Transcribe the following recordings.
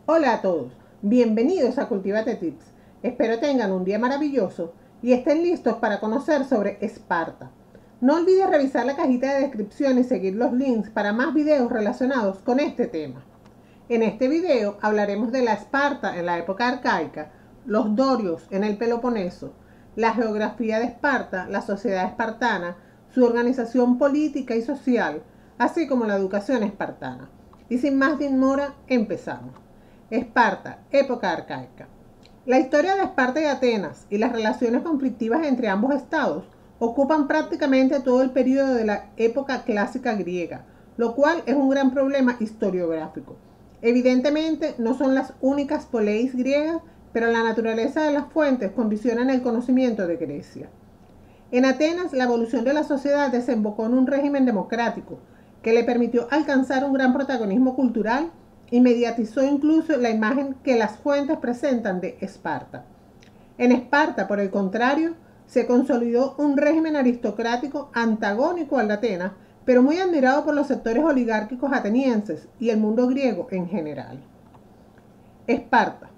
Hola a todos, bienvenidos a Cultivate Tips. Espero tengan un día maravilloso y estén listos para conocer sobre Esparta. No olvides revisar la cajita de descripción y seguir los links para más videos relacionados con este tema. En este video hablaremos de la Esparta en la época arcaica, los dorios en el Peloponeso, la geografía de Esparta, la sociedad espartana, su organización política y social, así como la educación espartana. Y sin más demora, empezamos. Esparta, época arcaica. La historia de Esparta y Atenas y las relaciones conflictivas entre ambos estados ocupan prácticamente todo el periodo de la época clásica griega, lo cual es un gran problema historiográfico. Evidentemente no son las únicas poleis griegas, pero la naturaleza de las fuentes condicionan el conocimiento de Grecia. En Atenas, la evolución de la sociedad desembocó en un régimen democrático que le permitió alcanzar un gran protagonismo cultural y mediatizó incluso la imagen que las fuentes presentan de Esparta. En Esparta, por el contrario, se consolidó un régimen aristocrático antagónico al de Atenas, pero muy admirado por los sectores oligárquicos atenienses y el mundo griego en general. Esparta.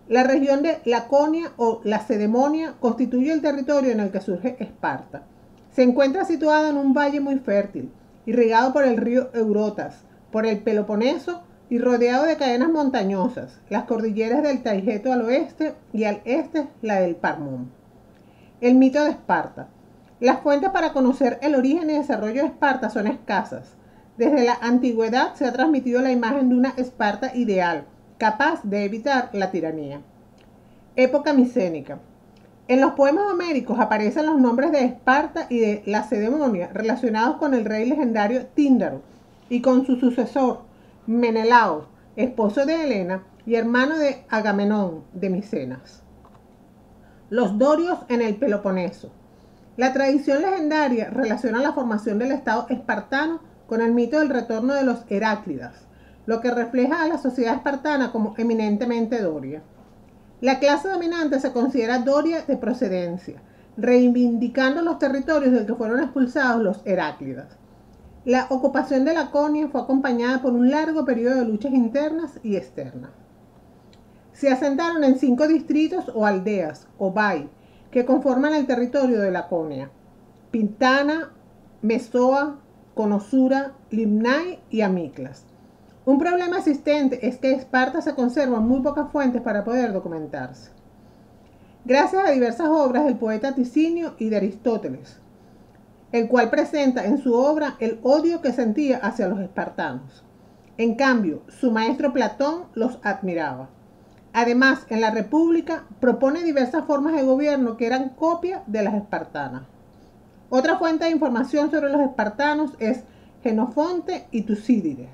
La región de Laconia o Lacedemonia constituye el territorio en el que surge Esparta. Se encuentra situada en un valle muy fértil, irrigado por el río Eurotas, por el Peloponeso y rodeado de cadenas montañosas, las cordilleras del Taygeto al oeste y al este la del Parmón. El mito de Esparta. Las fuentes para conocer el origen y desarrollo de Esparta son escasas. Desde la antigüedad se ha transmitido la imagen de una Esparta ideal, capaz de evitar la tiranía. Época micénica. En los poemas homéricos aparecen los nombres de Esparta y de Lacedemonia relacionados con el rey legendario Tíndaro y con su sucesor Menelao, esposo de Helena y hermano de Agamenón de Micenas. Los dorios en el Peloponeso. La tradición legendaria relaciona la formación del estado espartano con el mito del retorno de los Heráclidas, lo que refleja a la sociedad espartana como eminentemente doria. La clase dominante se considera doria de procedencia, reivindicando los territorios del que fueron expulsados los Heráclidas. La ocupación de Laconia fue acompañada por un largo periodo de luchas internas y externas. Se asentaron en 5 distritos o aldeas, o bai, que conforman el territorio de Laconia: Pintana, Mesoa, Conosura, Limnai y Amiclas. Un problema existente es que Esparta se conservan muy pocas fuentes para poder documentarse. Gracias a diversas obras del poeta Ticinio y de Aristóteles, el cual presenta en su obra el odio que sentía hacia los espartanos. En cambio, su maestro Platón los admiraba. Además, en la República propone diversas formas de gobierno que eran copia de las espartanas. Otra fuente de información sobre los espartanos es Genofonte y Tucídides.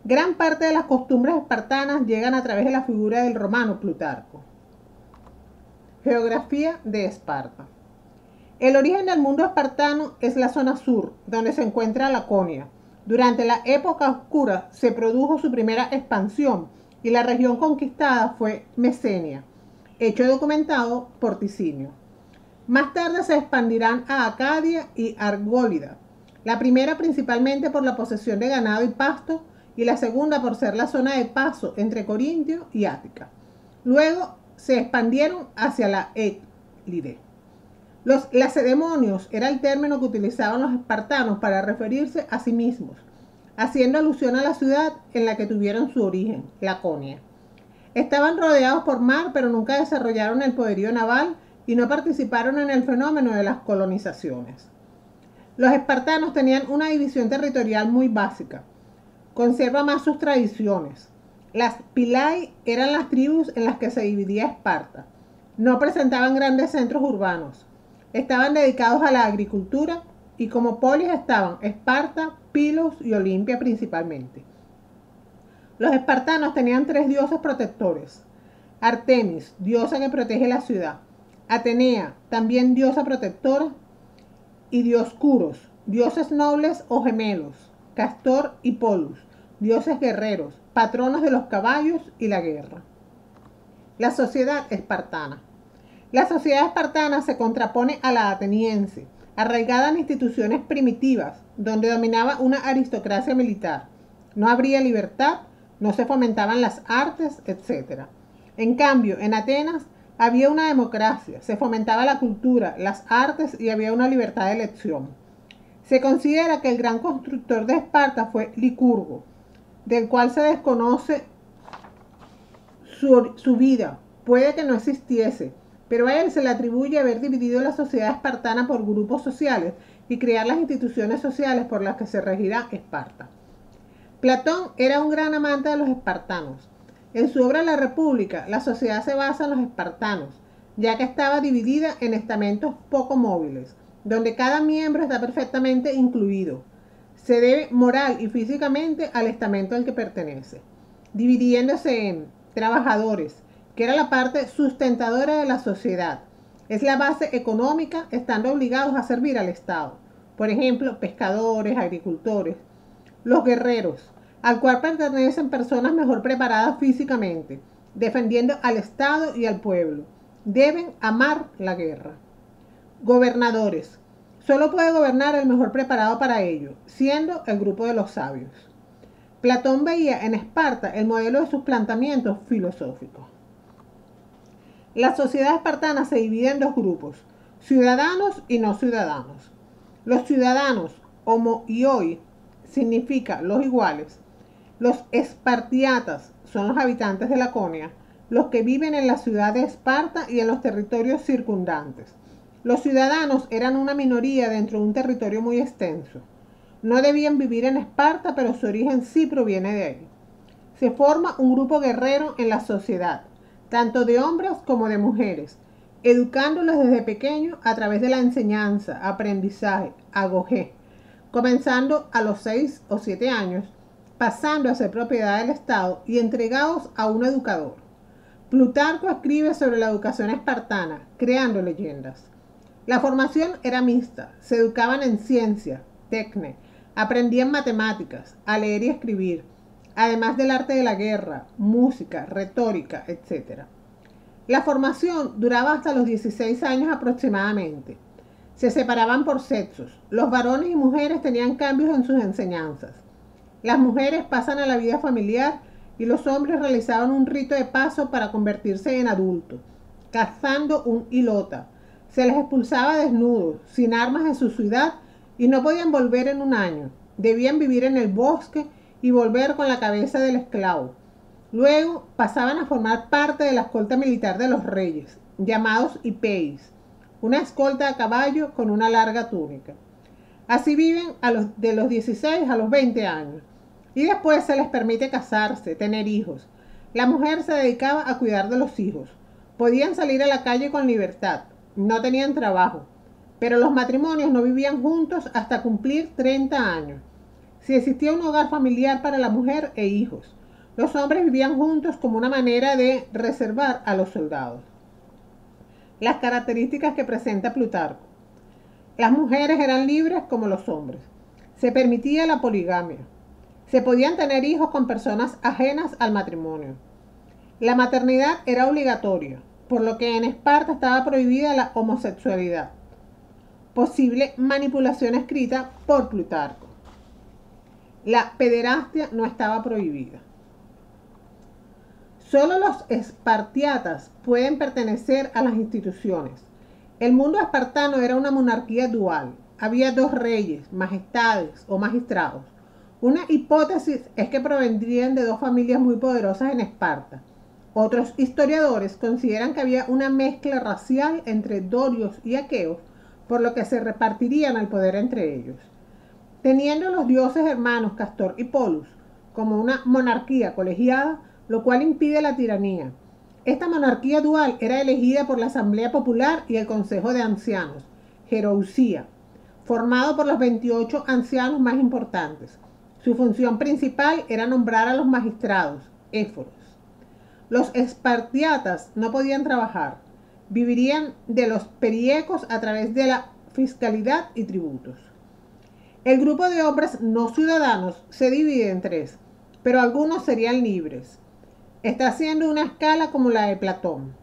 Gran parte de las costumbres espartanas llegan a través de la figura del romano Plutarco. Geografía de Esparta. El origen del mundo espartano es la zona sur, donde se encuentra Laconia. Durante la época oscura se produjo su primera expansión y la región conquistada fue Mesenia, hecho documentado por Ticinio. Más tarde se expandirán a Acadia y Argólida, la primera principalmente por la posesión de ganado y pasto y la segunda por ser la zona de paso entre Corintio y Ática. Luego se expandieron hacia la Éclide. Los lacedemonios era el término que utilizaban los espartanos para referirse a sí mismos, haciendo alusión a la ciudad en la que tuvieron su origen, Laconia. Estaban rodeados por mar, pero nunca desarrollaron el poderío naval y no participaron en el fenómeno de las colonizaciones. Los espartanos tenían una división territorial muy básica. Conserva más sus tradiciones. Las Pilai eran las tribus en las que se dividía Esparta. No presentaban grandes centros urbanos. Estaban dedicados a la agricultura y como polis estaban Esparta, Pilos y Olimpia principalmente. Los espartanos tenían 3 dioses protectores: Artemis, diosa que protege la ciudad; Atenea, también diosa protectora; y Dioscuros, dioses nobles o gemelos; Castor y Polus, dioses guerreros, patronos de los caballos y la guerra. La sociedad espartana. La sociedad espartana se contrapone a la ateniense, arraigada en instituciones primitivas, donde dominaba una aristocracia militar. No habría libertad, no se fomentaban las artes, etc. En cambio, en Atenas había una democracia, se fomentaba la cultura, las artes y había una libertad de elección. Se considera que el gran constructor de Esparta fue Licurgo, del cual se desconoce su vida. Puede que no existiese, pero a él se le atribuye haber dividido la sociedad espartana por grupos sociales y crear las instituciones sociales por las que se regirá Esparta. Platón era un gran amante de los espartanos. En su obra La República, la sociedad se basa en los espartanos, ya que estaba dividida en estamentos poco móviles, donde cada miembro está perfectamente incluido. Se debe moral y físicamente al estamento al que pertenece, dividiéndose en trabajadores, que era la parte sustentadora de la sociedad. Es la base económica, estando obligados a servir al Estado. Por ejemplo, pescadores, agricultores. Los guerreros, al cual pertenecen personas mejor preparadas físicamente, defendiendo al Estado y al pueblo. Deben amar la guerra. Gobernadores. Solo puede gobernar el mejor preparado para ello, siendo el grupo de los sabios. Platón veía en Esparta el modelo de sus planteamientos filosóficos. La sociedad espartana se divide en dos grupos, ciudadanos y no ciudadanos. Los ciudadanos, homo y hoi, significa los iguales. Los espartiatas son los habitantes de Laconia, los que viven en la ciudad de Esparta y en los territorios circundantes. Los ciudadanos eran una minoría dentro de un territorio muy extenso. No debían vivir en Esparta, pero su origen sí proviene de ahí. Se forma un grupo guerrero en la sociedad, tanto de hombres como de mujeres, educándolos desde pequeños a través de la enseñanza, aprendizaje, agogé, comenzando a los 6 o 7 años, pasando a ser propiedad del Estado y entregados a un educador. Plutarco escribe sobre la educación espartana, creando leyendas. La formación era mixta, se educaban en ciencia, tecne, aprendían matemáticas, a leer y escribir, además del arte de la guerra, música, retórica, etc. La formación duraba hasta los 16 años aproximadamente. Se separaban por sexos. Los varones y mujeres tenían cambios en sus enseñanzas. Las mujeres pasan a la vida familiar y los hombres realizaban un rito de paso para convertirse en adultos, cazando un hilota. Se les expulsaba desnudos, sin armas de su ciudad y no podían volver en un año. Debían vivir en el bosque y volver con la cabeza del esclavo. Luego pasaban a formar parte de la escolta militar de los reyes, llamados hipeis, una escolta a caballo con una larga túnica. Así viven de los 16 a los 20 años. Y después se les permite casarse, tener hijos. La mujer se dedicaba a cuidar de los hijos. Podían salir a la calle con libertad. No tenían trabajo. Pero los matrimonios no vivían juntos hasta cumplir 30 años. Si existía un hogar familiar para la mujer e hijos, los hombres vivían juntos como una manera de reservar a los soldados. Las características que presenta Plutarco. Las mujeres eran libres como los hombres. Se permitía la poligamia. Se podían tener hijos con personas ajenas al matrimonio. La maternidad era obligatoria, por lo que en Esparta estaba prohibida la homosexualidad. Posible manipulación escrita por Plutarco. La pederastia no estaba prohibida. Solo los espartiatas pueden pertenecer a las instituciones. El mundo espartano era una monarquía dual. Había dos reyes, majestades o magistrados. Una hipótesis es que provendrían de dos familias muy poderosas en Esparta. Otros historiadores consideran que había una mezcla racial entre dorios y aqueos, por lo que se repartirían el poder entre ellos. Teniendo los dioses hermanos Castor y Polus como una monarquía colegiada, lo cual impide la tiranía. Esta monarquía dual era elegida por la Asamblea Popular y el Consejo de Ancianos, Gerousia, formado por los 28 ancianos más importantes. Su función principal era nombrar a los magistrados, éforos. Los espartiatas no podían trabajar, vivirían de los periecos a través de la fiscalidad y tributos. El grupo de hombres no ciudadanos se divide en tres, pero algunos serían libres. Está haciendo una escala como la de Platón.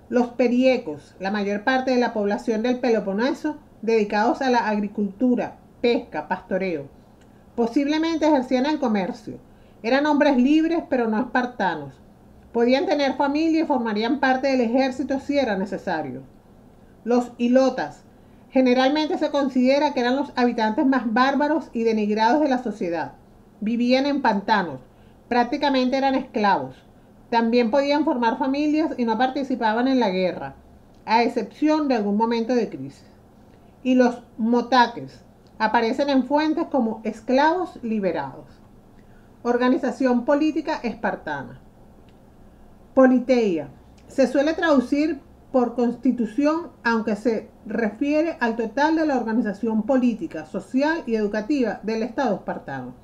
Los periecos, la mayor parte de la población del Peloponeso, dedicados a la agricultura, pesca, pastoreo. Posiblemente ejercían el comercio. Eran hombres libres, pero no espartanos. Podían tener familia y formarían parte del ejército si era necesario. Los ilotas. Generalmente se considera que eran los habitantes más bárbaros y denigrados de la sociedad. Vivían en pantanos. Prácticamente eran esclavos. También podían formar familias y no participaban en la guerra, a excepción de algún momento de crisis. Y los motaques aparecen en fuentes como esclavos liberados. Organización política espartana. Politeia. Se suele traducir por constitución, aunque se refiere al total de la organización política, social y educativa del Estado espartano.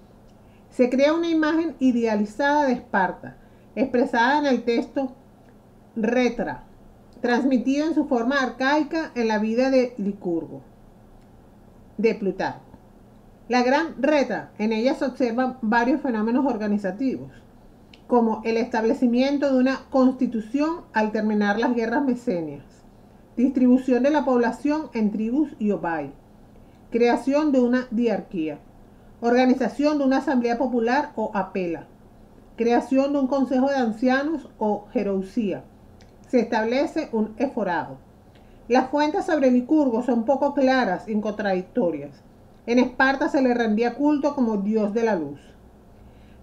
Se crea una imagen idealizada de Esparta, expresada en el texto Retra, transmitido en su forma arcaica en la vida de Licurgo, de Plutarco. La Gran Retra, en ella se observan varios fenómenos organizativos, como el establecimiento de una constitución al terminar las guerras mesenias, distribución de la población en tribus y obai, creación de una diarquía, organización de una asamblea popular o apela, creación de un consejo de ancianos o gerousía. Se establece un eforado. Las fuentes sobre Licurgo son poco claras y contradictorias. En Esparta se le rendía culto como dios de la luz.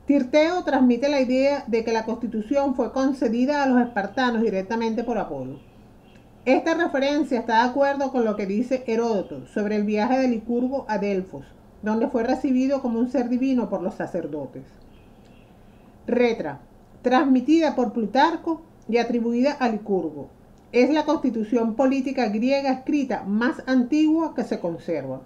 Tirteo transmite la idea de que la constitución fue concedida a los espartanos directamente por Apolo. Esta referencia está de acuerdo con lo que dice Heródoto sobre el viaje de Licurgo a Delfos, donde fue recibido como un ser divino por los sacerdotes. Retra, transmitida por Plutarco y atribuida a Licurgo, es la constitución política griega escrita más antigua que se conserva.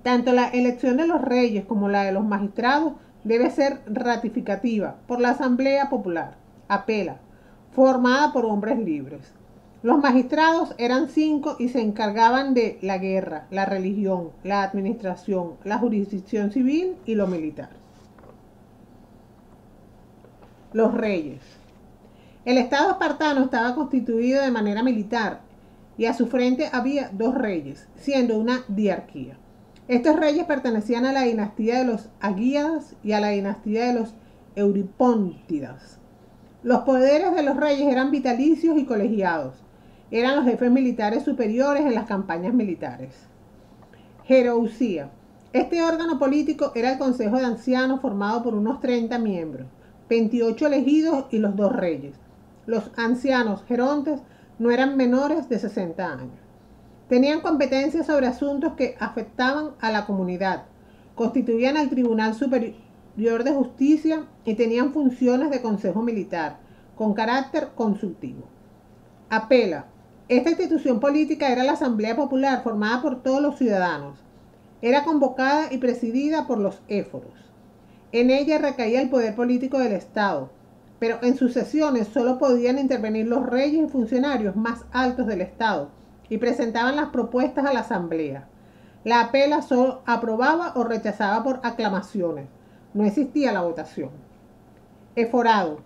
Tanto la elección de los reyes como la de los magistrados debe ser ratificativa por la Asamblea Popular, apela, formada por hombres libres. Los magistrados eran 5 y se encargaban de la guerra, la religión, la administración, la jurisdicción civil y lo militar. Los reyes. El Estado espartano estaba constituido de manera militar y a su frente había 2 reyes, siendo una diarquía. Estos reyes pertenecían a la dinastía de los Agíadas y a la dinastía de los Euripóntidas. Los poderes de los reyes eran vitalicios y colegiados. Eran los jefes militares superiores en las campañas militares. Gerousía. Este órgano político era el Consejo de Ancianos formado por unos 30 miembros, 28 elegidos y los 2 reyes. Los ancianos gerontes no eran menores de 60 años. Tenían competencias sobre asuntos que afectaban a la comunidad, constituían el Tribunal Superior de Justicia y tenían funciones de consejo militar, con carácter consultivo. Apela. Esta institución política era la Asamblea Popular formada por todos los ciudadanos. Era convocada y presidida por los éforos. En ella recaía el poder político del Estado, pero en sus sesiones solo podían intervenir los reyes y funcionarios más altos del Estado y presentaban las propuestas a la Asamblea. La apela solo aprobaba o rechazaba por aclamaciones. No existía la votación. Eforado.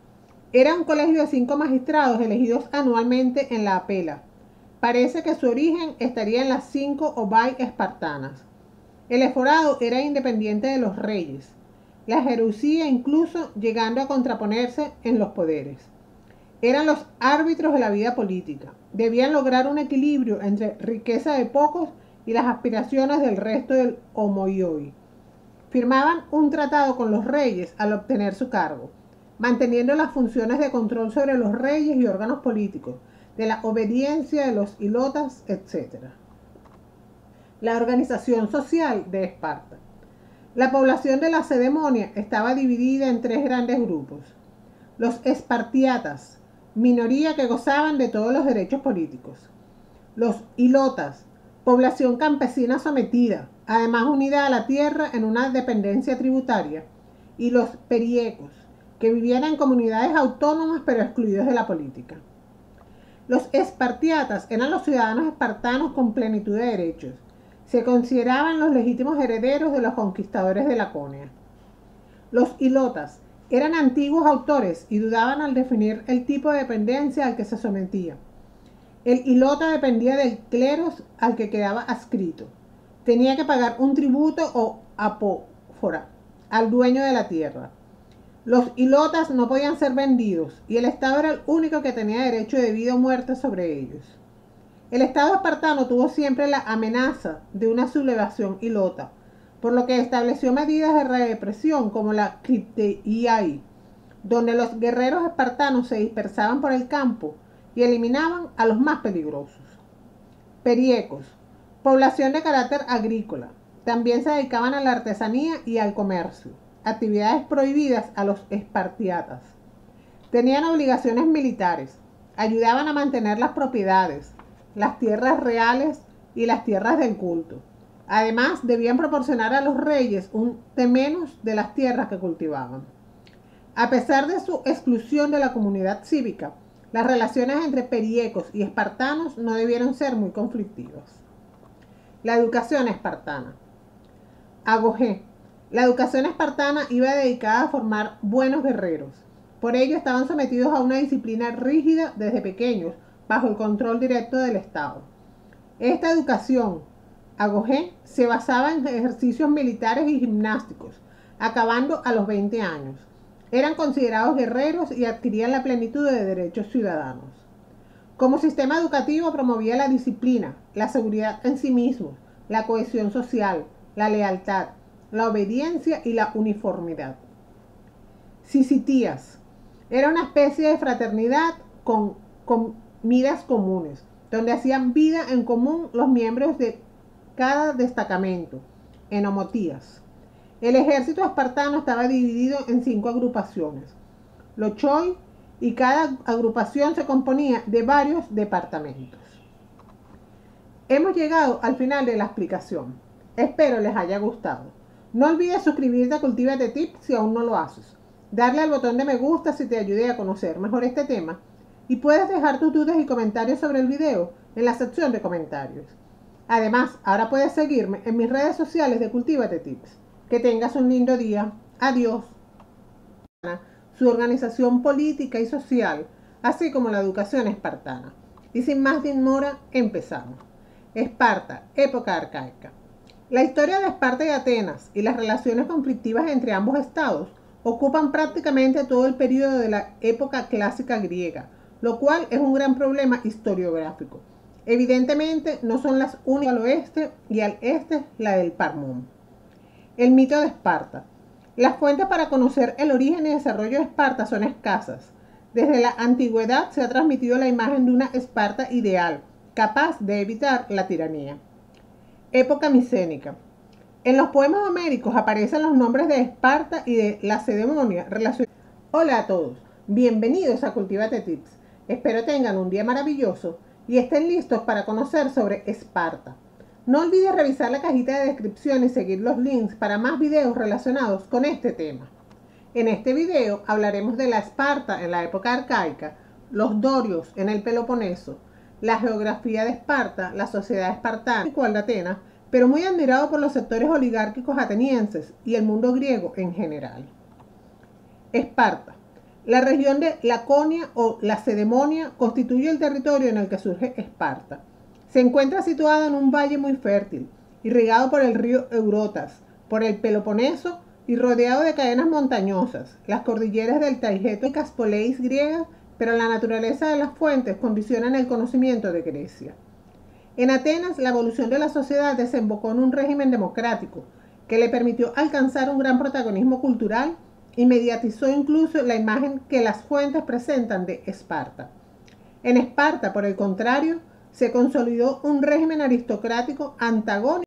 Era un colegio de 5 magistrados elegidos anualmente en la apela. Parece que su origen estaría en las 5 obai espartanas. El eforado era independiente de los reyes, la gerousía incluso llegando a contraponerse en los poderes. Eran los árbitros de la vida política. Debían lograr un equilibrio entre riqueza de pocos y las aspiraciones del resto del homoioi. Firmaban un tratado con los reyes al obtener su cargo, manteniendo las funciones de control sobre los reyes y órganos políticos, de la obediencia de los ilotas, etc. La organización social de Esparta. La población de Lacedemonia estaba dividida en 3 grandes grupos. Los espartiatas, minoría que gozaban de todos los derechos políticos. Los ilotas, población campesina sometida, además unida a la tierra en una dependencia tributaria. Y los periecos, que vivían en comunidades autónomas pero excluidos de la política. Los espartiatas eran los ciudadanos espartanos con plenitud de derechos. Se consideraban los legítimos herederos de los conquistadores de Laconia. Los ilotas eran antiguos autores y dudaban al definir el tipo de dependencia al que se sometía. El ilota dependía del cleros al que quedaba adscrito. Tenía que pagar un tributo o apófora al dueño de la tierra. Los hilotas no podían ser vendidos y el Estado era el único que tenía derecho de vida o muerte sobre ellos. El Estado espartano tuvo siempre la amenaza de una sublevación hilota, por lo que estableció medidas de represión como la Kripteiai, donde los guerreros espartanos se dispersaban por el campo y eliminaban a los más peligrosos. Periecos, población de carácter agrícola, también se dedicaban a la artesanía y al comercio, actividades prohibidas a los espartiatas. Tenían obligaciones militares, ayudaban a mantener las propiedades, las tierras reales y las tierras del culto. Además, debían proporcionar a los reyes un menos de las tierras que cultivaban. A pesar de su exclusión de la comunidad cívica, las relaciones entre periecos y espartanos no debieron ser muy conflictivas. La educación espartana. Agogé. La educación espartana iba dedicada a formar buenos guerreros. Por ello estaban sometidos a una disciplina rígida desde pequeños, bajo el control directo del Estado. Esta educación, agogé, se basaba en ejercicios militares y gimnásticos, acabando a los 20 años. Eran considerados guerreros y adquirían la plenitud de derechos ciudadanos. Como sistema educativo promovía la disciplina, la seguridad en sí mismos, la cohesión social, la lealtad, la obediencia y la uniformidad. Sisitías. Era una especie de fraternidad con comidas comunes, donde hacían vida en común los miembros de cada destacamento, en homotías. El ejército espartano estaba dividido en 5 agrupaciones, los choi, y cada agrupación se componía de varios departamentos. Hemos llegado al final de la explicación. Espero les haya gustado. No olvides suscribirte a Cultívate Tips si aún no lo haces. Darle al botón de me gusta si te ayude a conocer mejor este tema. Y puedes dejar tus dudas y comentarios sobre el video en la sección de comentarios. Además, ahora puedes seguirme en mis redes sociales de Cultívate Tips. Que tengas un lindo día. Adiós. Su organización política y social, así como la educación espartana. Y sin más demora, empezamos. Esparta, época arcaica. La historia de Esparta y Atenas y las relaciones conflictivas entre ambos estados ocupan prácticamente todo el periodo de la época clásica griega, lo cual es un gran problema historiográfico. Evidentemente no son las únicas al oeste y al este la del Parmón. El mito de Esparta. Las fuentes para conocer el origen y desarrollo de Esparta son escasas. Desde la antigüedad se ha transmitido la imagen de una Esparta ideal, capaz de evitar la tiranía. Época micénica. En los poemas homéricos aparecen los nombres de Esparta y de Lacedemonia relacionados. Hola a todos, bienvenidos a Cultívate Tips. Espero tengan un día maravilloso y estén listos para conocer sobre Esparta. No olvides revisar la cajita de descripción y seguir los links para más videos relacionados con este tema. En este video hablaremos de la Esparta en la época arcaica, los dorios en el Peloponeso, la geografía de Esparta, la sociedad espartana, igual de Atenas, pero muy admirado por los sectores oligárquicos atenienses y el mundo griego en general. Esparta. La región de Laconia o Lacedemonia constituye el territorio en el que surge Esparta. Se encuentra situada en un valle muy fértil, irrigado por el río Eurotas, por el Peloponeso y rodeado de cadenas montañosas, las cordilleras del Taygeto y Caspoleis griegas, pero la naturaleza de las fuentes condicionan el conocimiento de Grecia. En Atenas, la evolución de la sociedad desembocó en un régimen democrático que le permitió alcanzar un gran protagonismo cultural y mediatizó incluso la imagen que las fuentes presentan de Esparta. En Esparta, por el contrario, se consolidó un régimen aristocrático antagónico